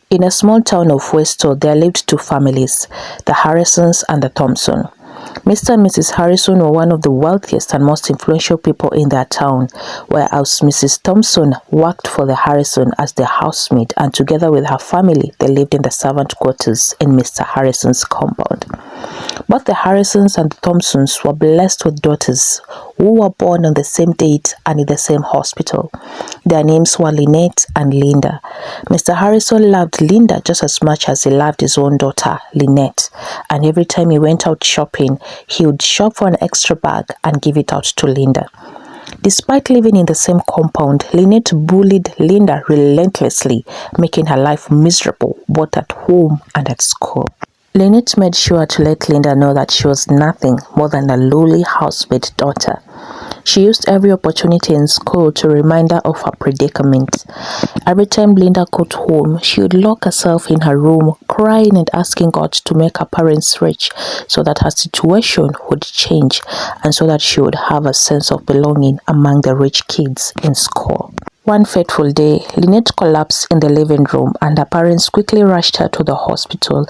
In a small town of Westo, there lived two families, the Harrisons and the Thompson. Mr. and Mrs. Harrison were one of the wealthiest and most influential people in their town, whereas Mrs. Thompson worked for the Harrison as their housemaid, and together with her family, they lived in the servant quarters in Mr. Harrison's compound. Both the Harrisons and the Thompsons were blessed with daughters who were born on the same date and in the same hospital. Their names were Lynette and Linda. Mr. Harrison loved Linda just as much as he loved his own daughter, Lynette, and every time he went out shopping, he would shop for an extra bag and give it out to Linda. Despite living in the same compound, Lynette bullied Linda relentlessly, making her life miserable both at home and at school. Lynette made sure to let Linda know that she was nothing more than a lowly housemaid daughter. She used every opportunity in school to remind her of her predicament. Every time Linda got home, she would lock herself in her room, crying and asking God to make her parents rich so that her situation would change and so that she would have a sense of belonging among the rich kids in school. One fateful day, Lynette collapsed in the living room and her parents quickly rushed her to the hospital,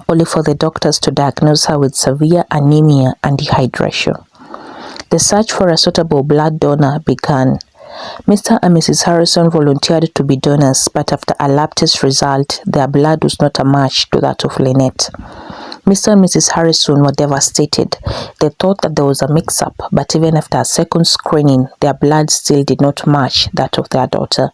only for the doctors to diagnose her with severe anemia and dehydration. The search for a suitable blood donor began. Mr. and Mrs. Harrison volunteered to be donors, but after a lab test result, their blood was not a match to that of Lynette. Mr. and Mrs. Harrison were devastated. They thought that there was a mix-up, but even after a second screening, their blood still did not match that of their daughter.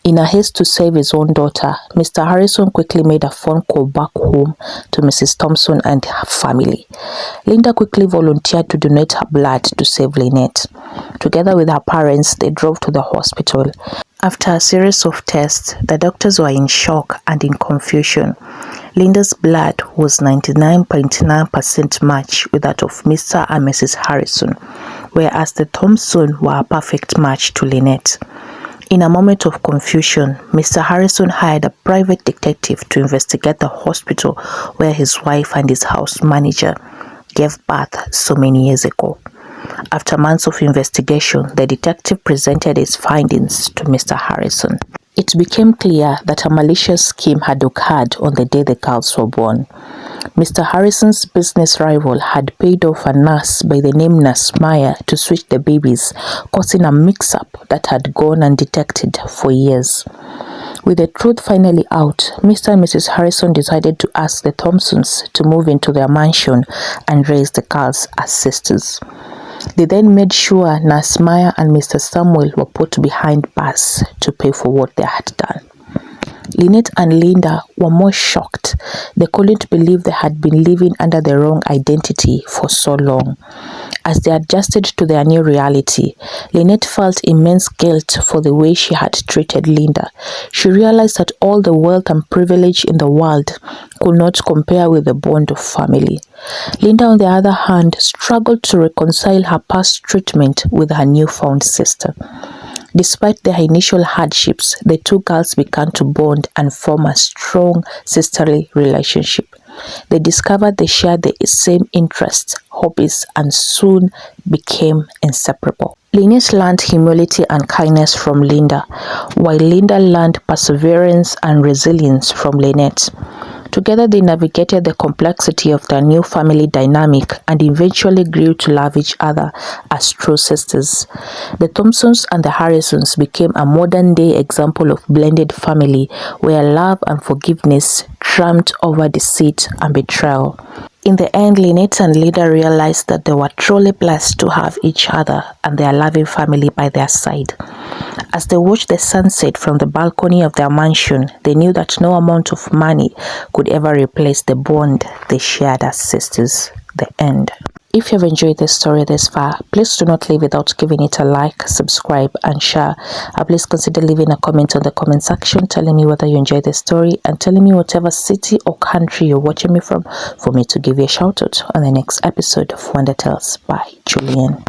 In a haste to save his own daughter, Mr. Harrison quickly made a phone call back home to Mrs. Thompson and her family. Linda quickly volunteered to donate her blood to save Lynette. Together with her parents, they drove to the hospital. After a series of tests, the doctors were in shock and in confusion. Linda's blood was 99.9% match with that of Mr. and Mrs. Harrison, whereas the Thompson were a perfect match to Lynette. In a moment of confusion, Mr. Harrison hired a private detective to investigate the hospital where his wife and his house manager gave birth so many years ago. After months of investigation, the detective presented his findings to Mr. Harrison. It became clear that a malicious scheme had occurred on the day the girls were born. Mr. Harrison's business rival had paid off a nurse by the name Nurse Maya to switch the babies, causing a mix-up that had gone undetected for years. With the truth finally out, Mr. and Mrs. Harrison decided to ask the Thompsons to move into their mansion and raise the girls as sisters. They then made sure Nurse Maya and Mr. Samuel were put behind bars to pay for what they had done. Lynette and Linda were more shocked. They couldn't believe they had been living under the wrong identity for so long. As they adjusted to their new reality, Lynette felt immense guilt for the way she had treated Linda. She realized that all the wealth and privilege in the world could not compare with the bond of family. Linda, on the other hand, struggled to reconcile her past treatment with her newfound sister. Despite their initial hardships, the two girls began to bond and form a strong sisterly relationship. They discovered they shared the same interests, hobbies, and soon became inseparable. Lynette learned humility and kindness from Linda, while Linda learned perseverance and resilience from Lynette. Together they navigated the complexity of their new family dynamic and eventually grew to love each other as true sisters. The Thompsons and the Harrisons became a modern-day example of blended family where love and forgiveness triumphed over deceit and betrayal. In the end, Lynette and Linda realized that they were truly blessed to have each other and their loving family by their side. As they watched the sunset from the balcony of their mansion, they knew that no amount of money could ever replace the bond they shared as sisters. The end. If you've enjoyed this story this far, please do not leave without giving it a like, subscribe, and share. Please consider leaving a comment on the comment section telling me whether you enjoyed the story and telling me whatever city or country you're watching me from for me to give you a shout out on the next episode of Wonder Tales by Julian.